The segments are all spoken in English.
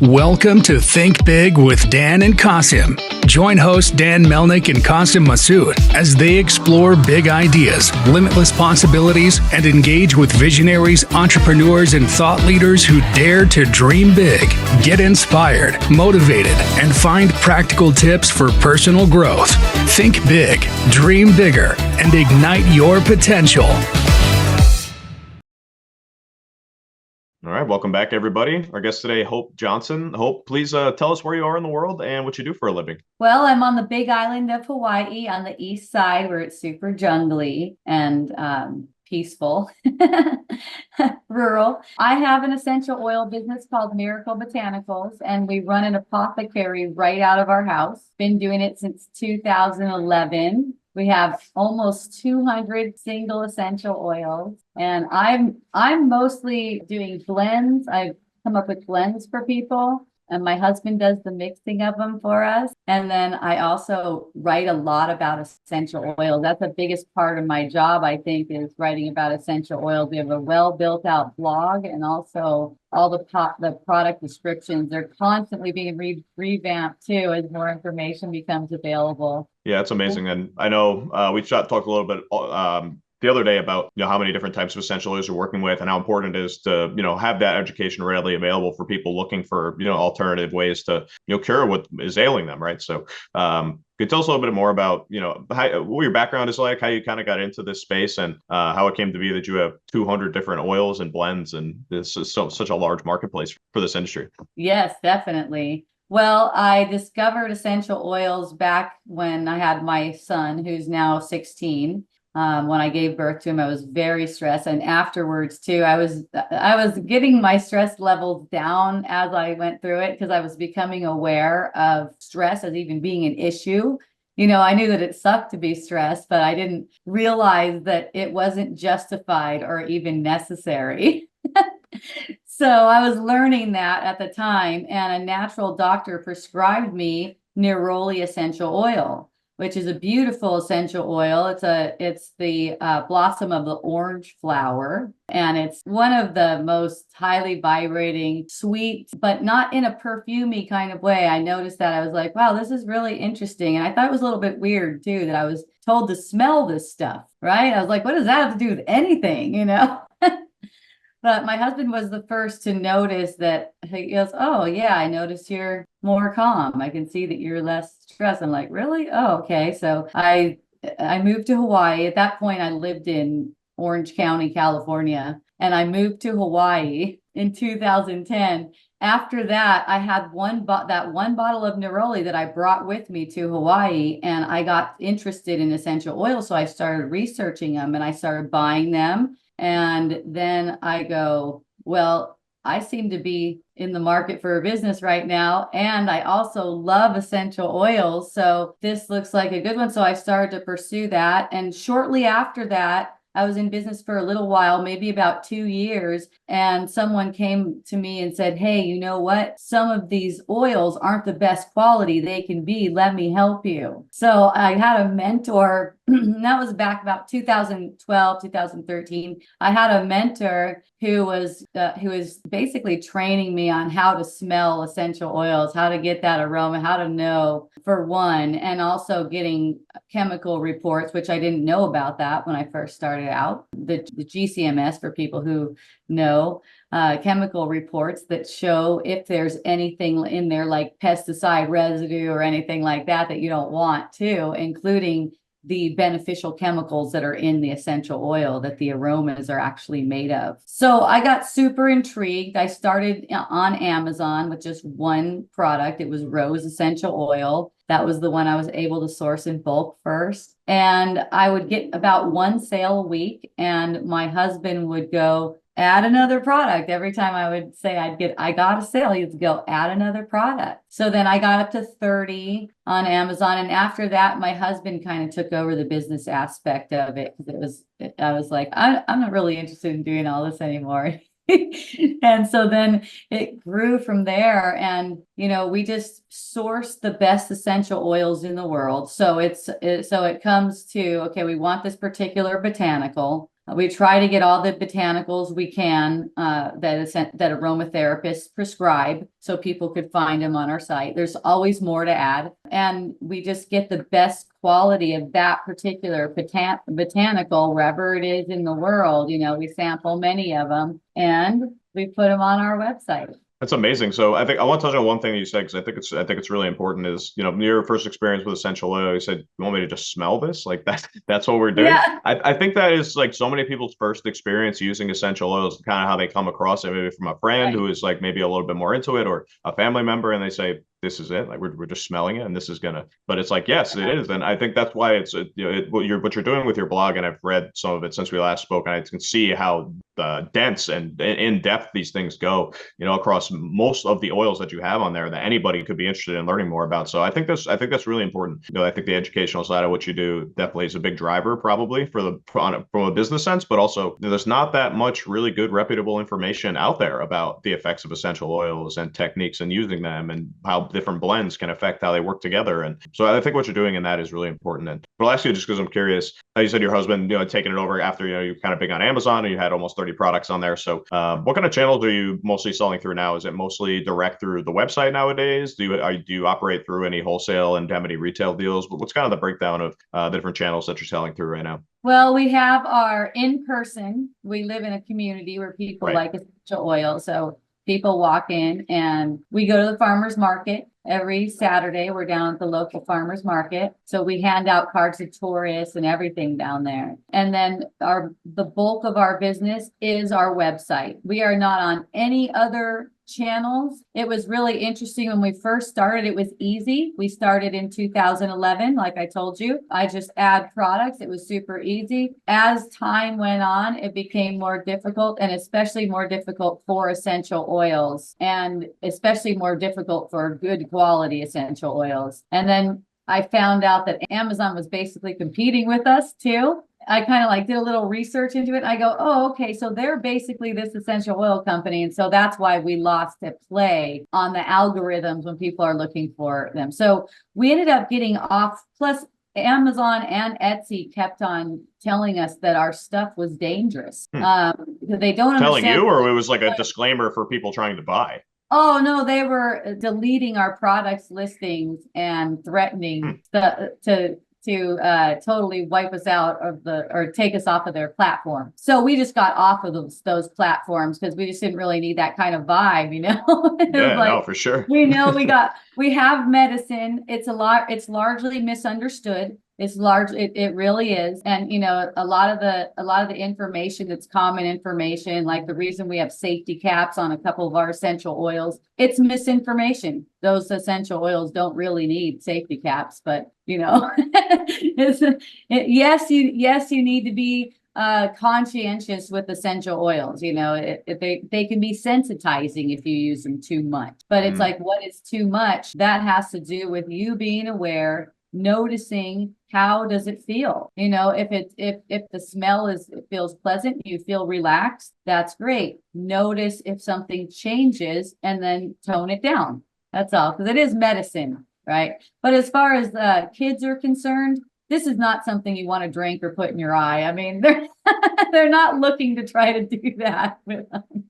Welcome to Think Big with Dan and Qasim. Join hosts Dan Melnick and Qasim Masood as they explore big ideas, limitless possibilities, and engage with visionaries, entrepreneurs, and thought leaders who dare to dream big, get inspired, motivated, and find practical tips for personal growth. Think big, dream bigger, and ignite your potential. All right, welcome back, everybody. Our guest today, Hope Johnson. Hope, please tell us where you are in the world and what you do for a living. Well, I'm on the big island of Hawaii on the east side where it's super jungly and peaceful, rural. I have an essential oil business called Miracle Botanicals, and we run an apothecary right out of our house. Been doing it since 2011. We have almost 200 single essential oils, and I'm mostly doing blends. I've come up with blends for people, and my husband does the mixing of them for us. And then I also write a lot about essential oils. That's the biggest part of my job, I think, is writing about essential oils. We have a well built out blog, and also all the product descriptions. They're constantly being revamped too as more information becomes available. Yeah, it's amazing. And I know we talked a little bit the other day about how many different types of essential oils you're working with and how important it is to have that education readily available for people looking for alternative ways to cure what is ailing them, right? So could you tell us a little bit more about what your background is like, how you kind of got into this space, and how it came to be that you have 200 different oils and blends, and this is such a large marketplace for this industry? Yes, definitely. Well, I discovered essential oils back when I had my son, who's now 16. When I gave birth to him, I was very stressed, and afterwards too, I was getting my stress levels down as I went through it, because I was becoming aware of stress as even being an issue. I knew that it sucked to be stressed, but I didn't realize that it wasn't justified or even necessary. So I was learning that at the time, and a natural doctor prescribed me neroli essential oil, which is a beautiful essential oil. It's the blossom of the orange flower, and it's one of the most highly vibrating, sweet, but not in a perfumey kind of way. I noticed that. I was like, wow, this is really interesting. And I thought it was a little bit weird too, that I was told to smell this stuff, right? I was like, what does that have to do with anything, But my husband was the first to notice that. He goes, oh, yeah, I noticed you're more calm. I can see that you're less stressed. I'm like, really? Oh, okay. So I moved to Hawaii. At that point, I lived in Orange County, California, and I moved to Hawaii in 2010. After that, I had one bottle of neroli that I brought with me to Hawaii, and I got interested in essential oils. So I started researching them, and I started buying them. And then I go, well, I seem to be in the market for a business right now, and I also love essential oils. So this looks like a good one. So I started to pursue that. And shortly after that, I was in business for a little while, maybe about 2 years, and someone came to me and said, hey, you know what? Some of these oils aren't the best quality they can be. Let me help you. So I had a mentor. That was back about 2012, 2013. I had a mentor who was basically training me on how to smell essential oils, how to get that aroma, how to know, for one, and also getting chemical reports, which I didn't know about that when I first started out. The GCMS, for people who know, chemical reports that show if there's anything in there like pesticide residue or anything like that you don't want to, including the beneficial chemicals that are in the essential oil that the aromas are actually made of. So I got super intrigued. I started on Amazon with just one product. It was rose essential oil. That was the one I was able to source in bulk first. And I would get about one sale a week, and my husband would go, add another product. Every time I would say I got a sale, he'd go, add another product. So then I got up to 30 on Amazon. And after that, my husband kind of took over the business aspect of it, because I was like, I'm not really interested in doing all this anymore. And so then it grew from there, and we just source the best essential oils in the world. So it comes to, okay, we want this particular botanical. We try to get all the botanicals we can that aromatherapists prescribe so people could find them on our site. There's always more to add. And we just get the best quality of that particular botanical wherever it is in the world. We sample many of them and we put them on our website. That's amazing. So I think I want to touch on one thing that you said, because I think it's really important is, your first experience with essential oil, you said, you want me to just smell this? Like that's what we're doing. Yeah. I think that is like so many people's first experience using essential oils, kind of how they come across it, maybe from a friend who is like maybe a little bit more into it, or a family member, and they say, this is it. Like we're just smelling it, and this is but it's like, yes, it is. And I think that's why it's what you're doing with your blog. And I've read some of it since we last spoke, and I can see how dense and in depth these things go, across most of the oils that you have on there that anybody could be interested in learning more about. So I think that's really important. I think the educational side of what you do definitely is a big driver, probably from a business sense, but also there's not that much really good reputable information out there about the effects of essential oils and techniques and using them, and how different blends can affect how they work together. And so I think what you're doing in that is really important. And I'll ask you, just because I'm curious, you said your husband, taking it over after, you're kind of big on Amazon and you had almost 30 products on there. So what kind of channels are you mostly selling through now? Is it mostly direct through the website nowadays? Do you operate through any wholesale and have any retail deals? But what's kind of the breakdown of the different channels that you're selling through right now? Well, we have our in-person. We live in a community where people like essential oil. So people walk in and we go to the farmer's market. Every Saturday, we're down at the local farmer's market. So we hand out cards to tourists and everything down there. And then the bulk of our business is our website. We are not on any other channels. It was really interesting when we first started. It was easy. We started in 2011, like I told you. I just add products. It was super easy. As time went on, it became more difficult, and especially more difficult for essential oils, and especially more difficult for good quality essential oils. And then I found out that Amazon was basically competing with us too. I kind of did a little research into it. I go, oh, okay. So they're basically this essential oil company. And so that's why we lost at play on the algorithms when people are looking for them. So we ended up getting off. Plus Amazon and Etsy kept on telling us that our stuff was dangerous. Because they don't telling understand. You, or it was like a disclaimer for people trying to buy? Oh, no, they were deleting our products listings and threatening to totally wipe us out or take us off of their platform. So we just got off of those platforms because we just didn't really need that kind of vibe, Yeah, no, for sure. We have medicine. It's largely misunderstood. It really is. And, a lot of the information that's common information, like the reason we have safety caps on a couple of our essential oils, it's misinformation. Those essential oils don't really need safety caps, but, yes, you need to be conscientious with essential oils. They can be sensitizing if you use them too much, but it's like, what is too much? That has to do with you being aware, noticing how does it feel. If the smell feels pleasant, you feel relaxed, that's great. Notice if something changes and then tone it down. That's all, because it is medicine, right? But as far as kids are concerned, this is not something you want to drink or put in your eye. I mean, they're not looking to try to do that with them.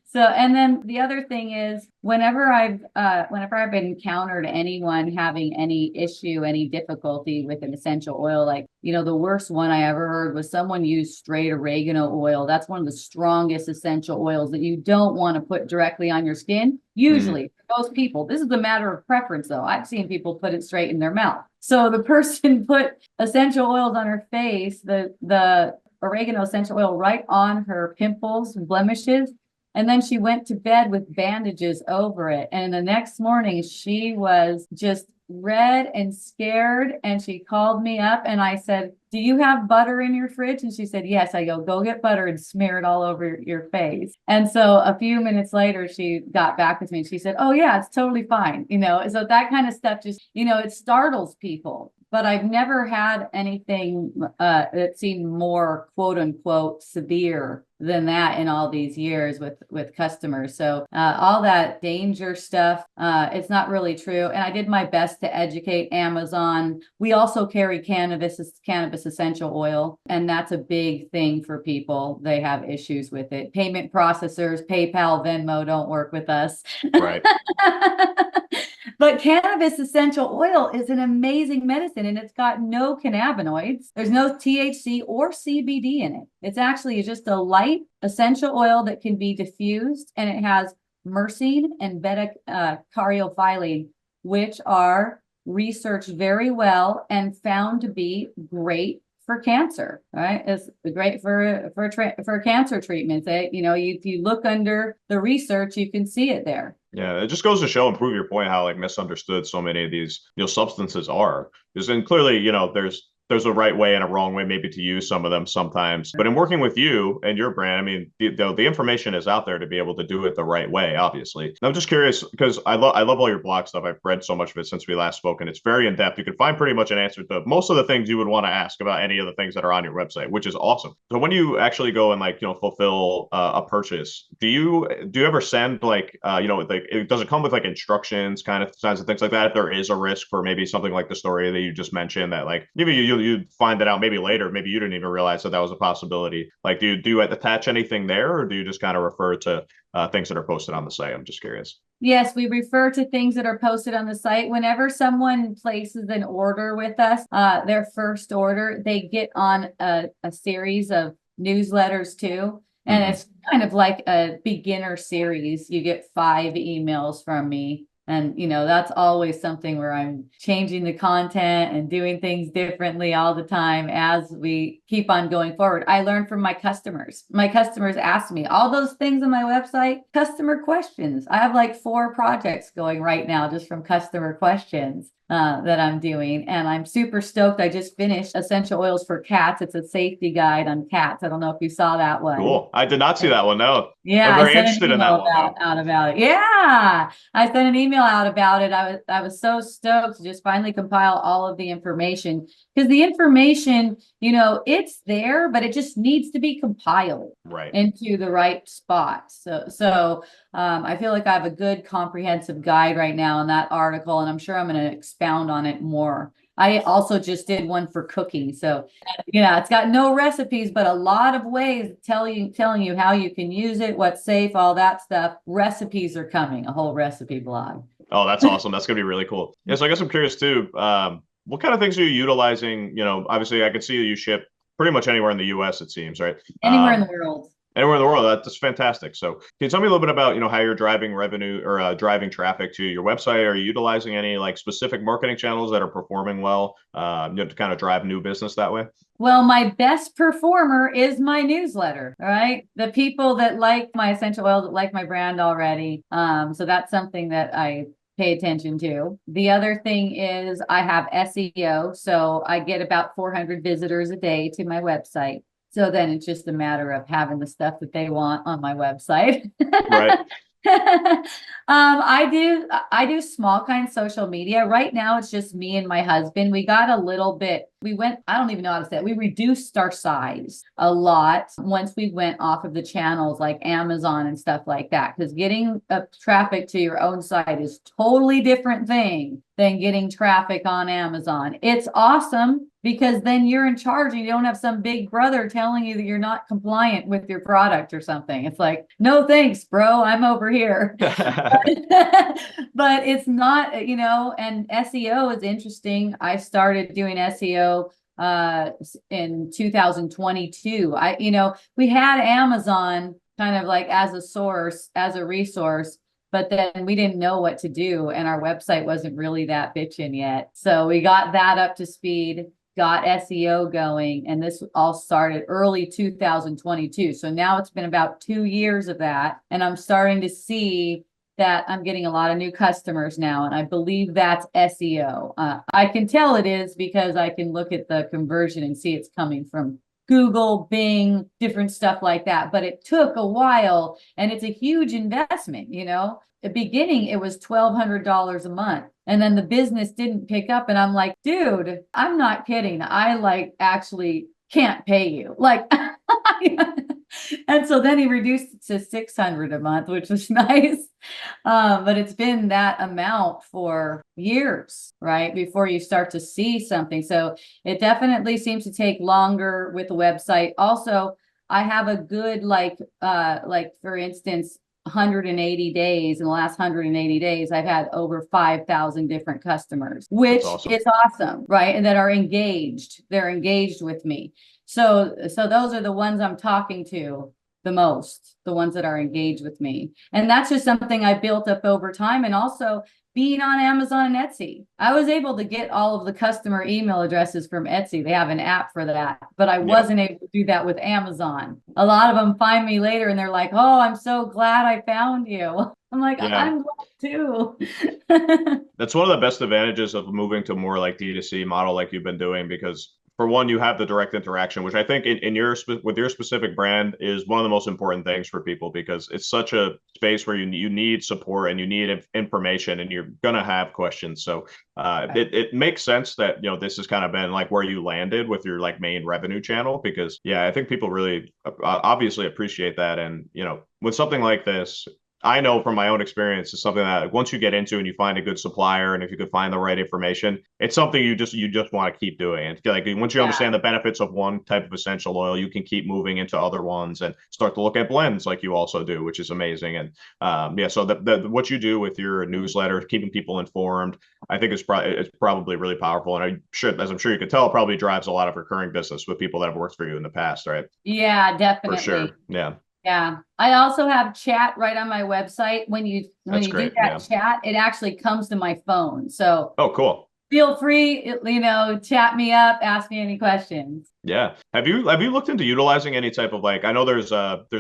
So, and then the other thing is, whenever I've encountered anyone having any issue, any difficulty with an essential oil, the worst one I ever heard was someone used straight oregano oil. That's one of the strongest essential oils that you don't want to put directly on your skin. Usually, for most people, this is a matter of preference, though. I've seen people put it straight in their mouth. So the person put essential oils on her face, the oregano essential oil right on her pimples and blemishes. And then she went to bed with bandages over it. And the next morning she was just red and scared. And she called me up and I said, do you have butter in your fridge? And she said, yes. I go get butter and smear it all over your face. And so a few minutes later, she got back with me and she said, oh yeah, it's totally fine. So that kind of stuff just, it startles people. but I've never had anything that seemed more quote unquote severe than that in all these years with customers. So all that danger stuff, it's not really true. And I did my best to educate Amazon. We also carry cannabis essential oil, and that's a big thing for people. They have issues with it. Payment processors, PayPal, Venmo don't work with us. Right. But cannabis essential oil is an amazing medicine, and it's got no cannabinoids. There's no THC or CBD in it. It's actually just a light essential oil that can be diffused, and it has myrcene and beta-caryophyllene, which are researched very well and found to be great for cancer, right? It's great for cancer treatments. If you look under the research, you can see it there. Yeah, it just goes to show and prove your point how like misunderstood so many of these substances are. Because then clearly, there's a right way and a wrong way maybe to use some of them sometimes. But in working with you and your brand, I mean, the information is out there to be able to do it the right way, obviously. And I'm just curious because I love all your blog stuff. I've read so much of it since we last spoke, and it's very in depth. You can find pretty much an answer to most of the things you would want to ask about any of the things that are on your website, which is awesome. So when you actually go and fulfill a purchase, do you ever send does it come with like instructions, kind of signs and things like that? If there is a risk for maybe something like the story that you just mentioned, that like maybe you find that out maybe later, maybe you didn't even realize that was a possibility. Like, do you attach anything there, or do you just kind of refer to things that are posted on the site? I'm just curious. Yes, we refer to things that are posted on the site. Whenever someone places an order with us, their first order, they get on a series of newsletters too. And it's kind of like a beginner series. You get 5 emails from me. And, that's always something where I'm changing the content and doing things differently all the time as we keep on going forward. I learn from my customers. My customers ask me all those things on my website, customer questions. I have like 4 projects going right now just from customer questions that I'm doing. And I'm super stoked. I just finished Essential Oils for Cats. It's a safety guide on cats. I don't know if you saw that one. Cool. I did not see that one. No. Yeah, I'm very I sent interested an in that email one. out about it. Yeah, I sent an email out about it. I was so stoked to just finally compile all of the information, because the information, it's there, but it just needs to be compiled into the right spot. So I feel like I have a good comprehensive guide right now in that article, and I'm sure I'm going to expound on it more. I also just did one for cooking. So, it's got no recipes, but a lot of ways telling you how you can use it, what's safe, all that stuff. Recipes are coming, a whole recipe blog. Oh, that's awesome. That's going to be really cool. Yeah, so I guess I'm curious too. What kind of things are you utilizing? Obviously I could see that you ship pretty much anywhere in the US, it seems, right? Anywhere in the world. Anywhere in the world. That's fantastic. So can you tell me a little bit about, how you're driving revenue or driving traffic to your website? Are you utilizing any like specific marketing channels that are performing well, to kind of drive new business that way? Well, my best performer is my newsletter, right? The people that like my essential oils, that like my brand already. So that's something that I pay attention to. The other thing is I have SEO. So I get about 400 visitors a day to my website. So then it's just a matter of having the stuff that they want on my website. Right. I do small kind social media. Right now, it's just me and my husband. We got a little bit, I don't even know how to say it. We reduced our size a lot once we went off of the channels like Amazon and stuff like that. Because getting traffic to your own site is totally different thing than getting traffic on Amazon. It's awesome because then you're in charge and you don't have some big brother telling you that you're not compliant with your product or something. It's like, no thanks, bro, I'm over here. But it's not, and SEO is interesting. I started doing SEO in 2022. We had Amazon kind of like as a source, as a resource, but then we didn't know what to do, and our website wasn't really that bitchin' yet. So we got that up to speed, got SEO going, and this all started early 2022. So now it's been about 2 years of that, and I'm starting to see that I'm getting a lot of new customers now, and I believe that's SEO. I can tell it is because I can look at the conversion and see it's coming from Google, Bing, different stuff like that. But it took a while, and it's a huge investment, you know. At the beginning, it was $1,200 a month. And then the business didn't pick up. And I'm like, dude, I'm not kidding. I like actually can't pay you. Like, and so then he reduced it to 600 a month, which was nice. But it's been that amount for years, right? Before you start to see something. So it definitely seems to take longer with the website. Also, I have a good, like for instance, 180 days. In the last 180 days, I've had over 5,000 different customers, which is awesome, right? And that are engaged. They're engaged with me. So those are the ones I'm talking to the most, the ones that are engaged with me. And that's just something I built up over time. And also being on Amazon and Etsy, I was able to get all of the customer email addresses from Etsy. They have an app for that, but I wasn't able to do that with Amazon. A lot of them find me later and they're like, oh, I'm so glad I found you. I'm like, I'm glad too. That's one of the best advantages of moving to more like D2C model like you've been doing, because for one, you have the direct interaction, which I think with your specific brand is one of the most important things for people, because it's such a space where you need support and you need information and you're going to have questions. So it makes sense that, you know, this has kind of been like where you landed with your like main revenue channel, because I think people really obviously appreciate that. And, you know, with something like this, I know from my own experience, it's something that once you get into and you find a good supplier, and if you could find the right information, it's something you just want to keep doing. And like once you understand the benefits of one type of essential oil, you can keep moving into other ones and start to look at blends like you also do, which is amazing. And so what you do with your newsletter, keeping people informed, I think it's probably really powerful. And as I'm sure you could tell, it probably drives a lot of recurring business with people that have worked for you in the past, right? Yeah, definitely. For sure. Yeah. Yeah. I also have chat right on my website. When you do that chat, it actually comes to my phone. So cool. Feel free, you know, chat me up, ask me any questions. Yeah. Have you looked into utilizing any type of like, I know there's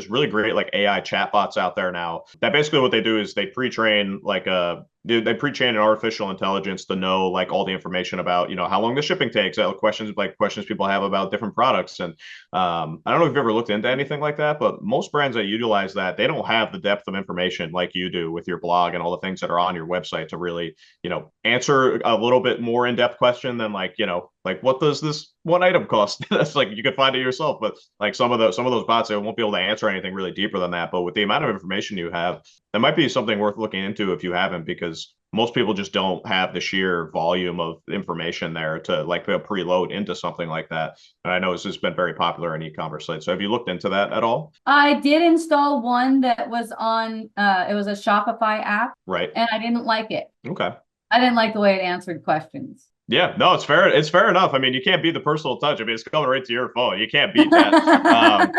really great like AI chatbots out there now that basically what they do is they pre-train an artificial intelligence to know like all the information about, you know, how long the shipping takes, questions people have about different products. And I don't know if you've ever looked into anything like that, but most brands that utilize that, they don't have the depth of information like you do with your blog and all the things that are on your website to really, you know, answer a little bit more in-depth question than like, you know, like what does this one item cost? That's like you can find it yourself, but like some of those bots, they won't be able to answer anything really deeper than that. But with the amount of information you have, that might be something worth looking into if you haven't, because most people just don't have the sheer volume of information there to like preload into something like that. And I know this has been very popular in e-commerce sites. So have you looked into that at all? I did install one that was on, it was a Shopify app. Right. And I didn't like it. Okay. I didn't like the way it answered questions. Yeah, no, it's fair. It's fair enough. I mean, you can't beat the personal touch. I mean, it's coming right to your phone. You can't beat that.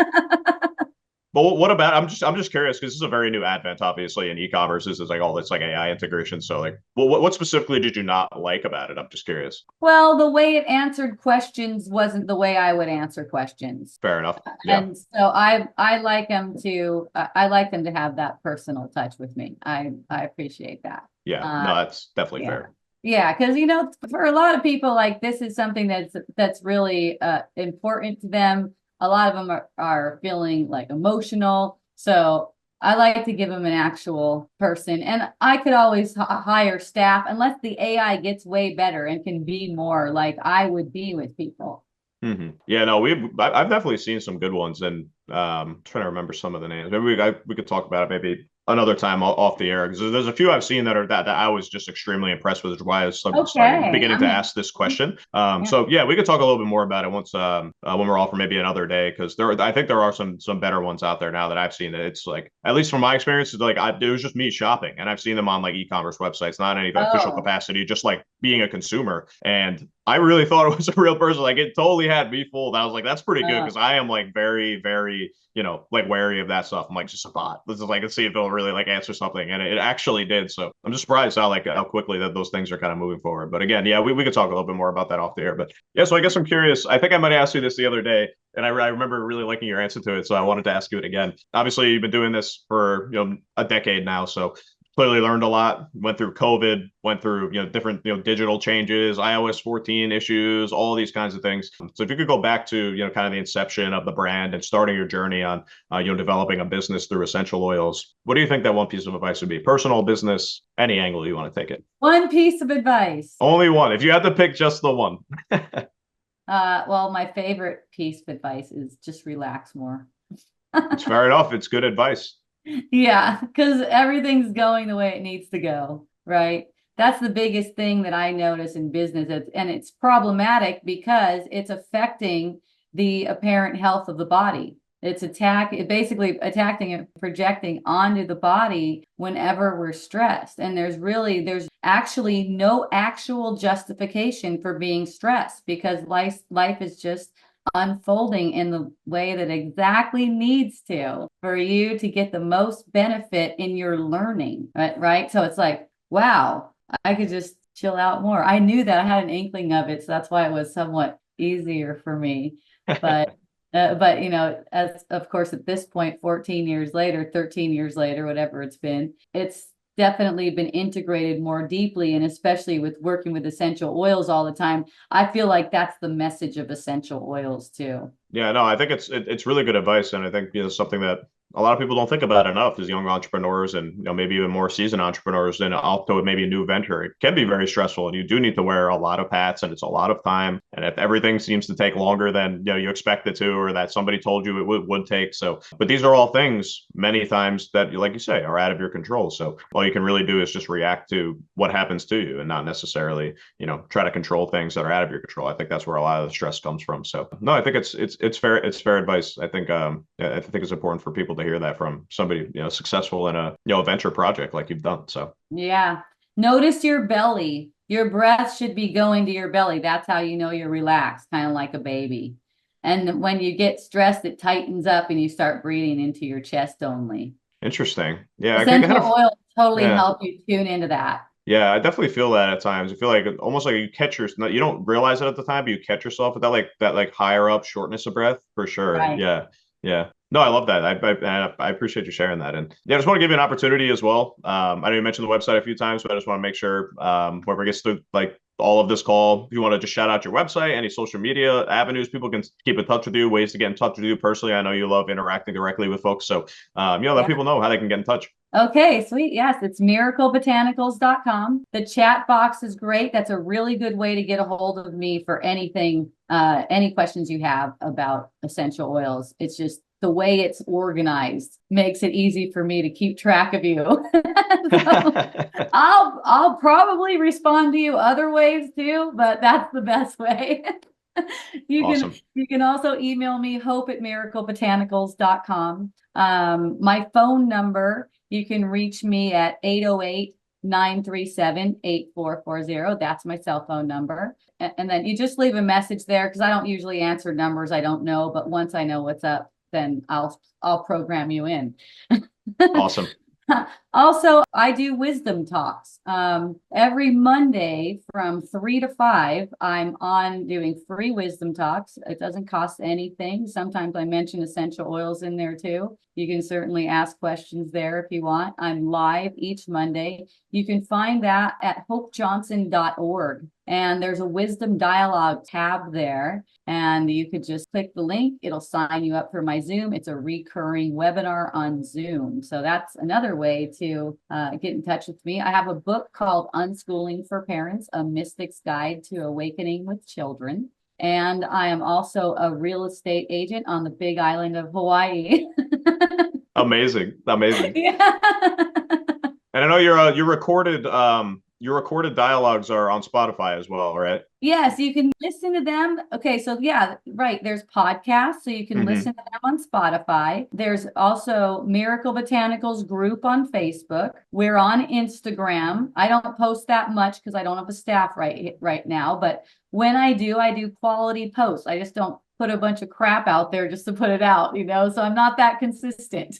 But what about? I'm just curious, because this is a very new advent, obviously, in e-commerce. This is like all this like AI integration. So like, what specifically did you not like about it? I'm just curious. Well, the way it answered questions wasn't the way I would answer questions. Fair enough. Yeah. And so I like them to have that personal touch with me. I appreciate that. Yeah, no, that's definitely fair. Yeah, because you know, for a lot of people, like this is something that's really important to them. A lot of them are feeling like emotional. So I like to give them an actual person. And I could always hire staff unless the AI gets way better and can be more like I would be with people. Mm-hmm. Yeah, no, I've definitely seen some good ones, and trying to remember some of the names. Maybe we could talk about it maybe another time off the air, because there's a few I've seen that I was just extremely impressed with, which is why I was beginning to ask this question. So yeah, we could talk a little bit more about it once when we're off for maybe another day, because I think there are some better ones out there now that I've seen. It's like, at least from my experience, it's like it was just me shopping, and I've seen them on like e-commerce websites, not any official capacity, just like being a consumer. And I really thought it was a real person. Like it totally had me fooled. I was like, that's pretty good, because I am like very, very, you know, like wary of that stuff. I'm like, just a bot. This is like, let's see if it'll really like answer something. And it actually did. So I'm just surprised how quickly that those things are kind of moving forward. But again, yeah, we could talk a little bit more about that off the air. But yeah, so I guess I'm curious. I think I might have asked you this the other day, and I remember really liking your answer to it. So I wanted to ask you it again. Obviously, you've been doing this for, you know, a decade now. So clearly learned a lot, went through COVID, went through, different, digital changes, iOS 14 issues, all these kinds of things. So if you could go back to, kind of the inception of the brand and starting your journey on, developing a business through essential oils, what do you think that one piece of advice would be? Personal, business, any angle you want to take it. One piece of advice. Only one. If you had to pick just the one. Well, my favorite piece of advice is just relax more. It's fair enough. It's good advice. Yeah, because everything's going the way it needs to go, right? That's the biggest thing that I notice in business. And it's problematic because it's affecting the apparent health of the body. It's basically attacking and projecting onto the body whenever we're stressed. And there's actually no actual justification for being stressed, because life is just unfolding in the way that exactly needs to for you to get the most benefit in your learning, right? So it's like, wow, I could just chill out more. I knew that. I had an inkling of it, so that's why it was somewhat easier for me. But as of course at this point, 14 years later, 13 years later, whatever it's been, it's definitely been integrated more deeply. And especially with working with essential oils all the time, I feel like that's the message of essential oils too. Yeah, no, I think it's really good advice, and I think something that a lot of people don't think about enough is young entrepreneurs and maybe even more seasoned entrepreneurs and also maybe a new venture. It can be very stressful, and you do need to wear a lot of hats, and it's a lot of time. And if everything seems to take longer than you expect it to, or that somebody told you it would take, but these are all things many times that, like you say, are out of your control. So all you can really do is just react to what happens to you, and not necessarily try to control things that are out of your control. I think that's where a lot of the stress comes from. So no, I think it's fair advice. I think it's important for people to hear that from somebody successful in a venture project like you've done. So yeah, notice your belly. Your breath should be going to your belly. That's how you know you're relaxed, kind of like a baby. And when you get stressed, it tightens up and you start breathing into your chest only. Interesting. Yeah, essential oils totally help you tune into that. Yeah, I definitely feel that at times. I feel like almost like you don't realize it at the time, but you catch yourself with that higher up shortness of breath for sure. Right. Yeah. No, I love that. I appreciate you sharing that. And yeah, I just want to give you an opportunity as well. I know you mentioned the website a few times, but I just want to make sure whoever gets through all of this call, if you want to just shout out your website, any social media avenues people can keep in touch with you, ways to get in touch with you personally. I know you love interacting directly with folks. So let people know how they can get in touch. Okay, sweet. Yes, it's miraclebotanicals.com. The chat box is great. That's a really good way to get a hold of me for anything, any questions you have about essential oils. It's just the way it's organized makes it easy for me to keep track of you. So I'll probably respond to you other ways too, but that's the best way. Awesome. You can also email me, hope@miraclebotanicals.com. My phone number, you can reach me at 808-937-8440. That's my cell phone number. And then you just leave a message there, because I don't usually answer numbers I don't know, but once I know what's up, then I'll program you in. Awesome. Also, I do wisdom talks. Every Monday from 3 to 5, I'm on doing free wisdom talks. It doesn't cost anything. Sometimes I mention essential oils in there too. You can certainly ask questions there if you want. I'm live each Monday. You can find that at hopejohnson.org. And there's a wisdom dialogue tab there. And you could just click the link. It'll sign you up for my Zoom. It's a recurring webinar on Zoom. So that's another way to get in touch with me. I have a book called Unschooling for Parents, A Mystic's Guide to Awakening with Children. And I am also a real estate agent on the Big Island of Hawaii. Amazing. Yeah. And I know your recorded dialogues are on Spotify as well, right? Yes, you can listen to them. Okay, so yeah, right. There's podcasts, so you can listen to them on Spotify. There's also Miracle Botanicals group on Facebook. We're on Instagram. I don't post that much because I don't have a staff right now, but when I do quality posts. I just don't put a bunch of crap out there just to put it out, so I'm not that consistent.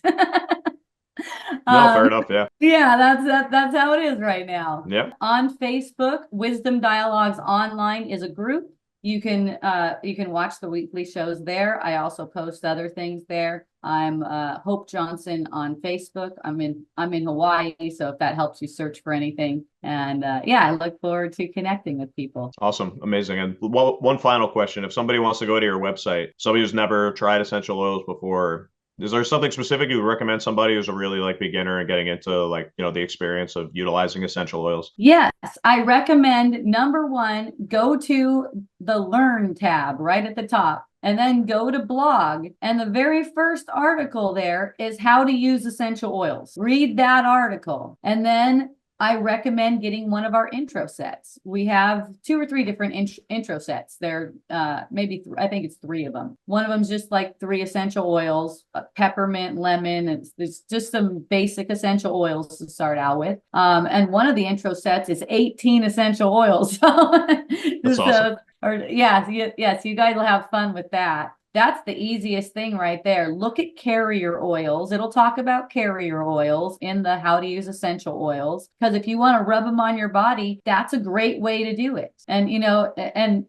No, fair enough. Yeah. Yeah, that's how it is right now. Yeah. On Facebook, Wisdom Dialogues Online is a group. You can watch the weekly shows there. I also post other things there. I'm Hope Johnson on Facebook. I'm in Hawaii, so if that helps you search for anything. And I look forward to connecting with people. Awesome. Amazing. And one final question. If somebody wants to go to your website, somebody who's never tried essential oils before, is there something specific you would recommend somebody who's a really like beginner and getting into like, the experience of utilizing essential oils? Yes, I recommend number one, go to the Learn tab right at the top and then go to blog. And the very first article there is how to use essential oils. Read that article. And then I recommend getting one of our intro sets. We have 2 or 3 different intro sets. There, I think it's 3 of them. One of them is just like 3 essential oils, peppermint, lemon. It's just some basic essential oils to start out with. And one of the intro sets is 18 essential oils. That's awesome. So you guys will have fun with that. That's the easiest thing right there. Look at carrier oils. It'll talk about carrier oils in the how to use essential oils. Because if you want to rub them on your body, that's a great way to do it. And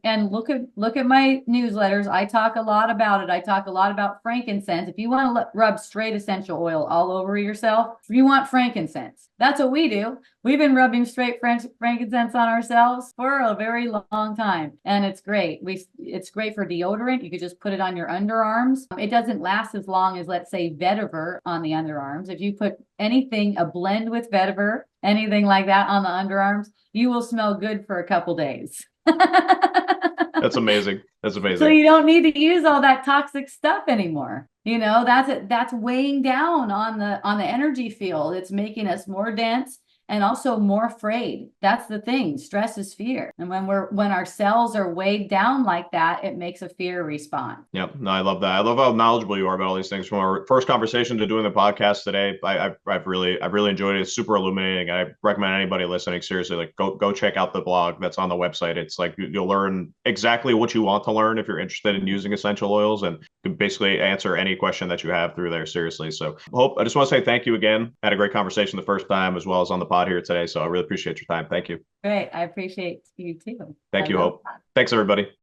and look at my newsletters. I talk a lot about it. I talk a lot about frankincense. If you want to rub straight essential oil all over yourself, you want frankincense. That's what we do. We've been rubbing straight frankincense on ourselves for a very long time, and it's great. It's great for deodorant. You could just put it on your underarms. It doesn't last as long as, let's say, vetiver on the underarms. If you put anything, a blend with vetiver, anything like that on the underarms, you will smell good for a couple days. That's amazing. That's amazing. So you don't need to use all that toxic stuff anymore. That's weighing down on the energy field. It's making us more dense and also more afraid. That's the thing. Stress is fear. And when our cells are weighed down like that, it makes a fear response. Yep. No, I love that. I love how knowledgeable you are about all these things. From our first conversation to doing the podcast today, I've really enjoyed it. It's super illuminating. I recommend anybody listening, seriously, like go check out the blog that's on the website. It's like you'll learn exactly what you want to learn if you're interested in using essential oils, and can basically answer any question that you have through there, seriously. So Hope, I just want to say thank you again. I had a great conversation the first time as well as on the pod here today. So I really appreciate your time. Thank you. Great. I appreciate you too. Thank you, Hope. Thanks, everybody.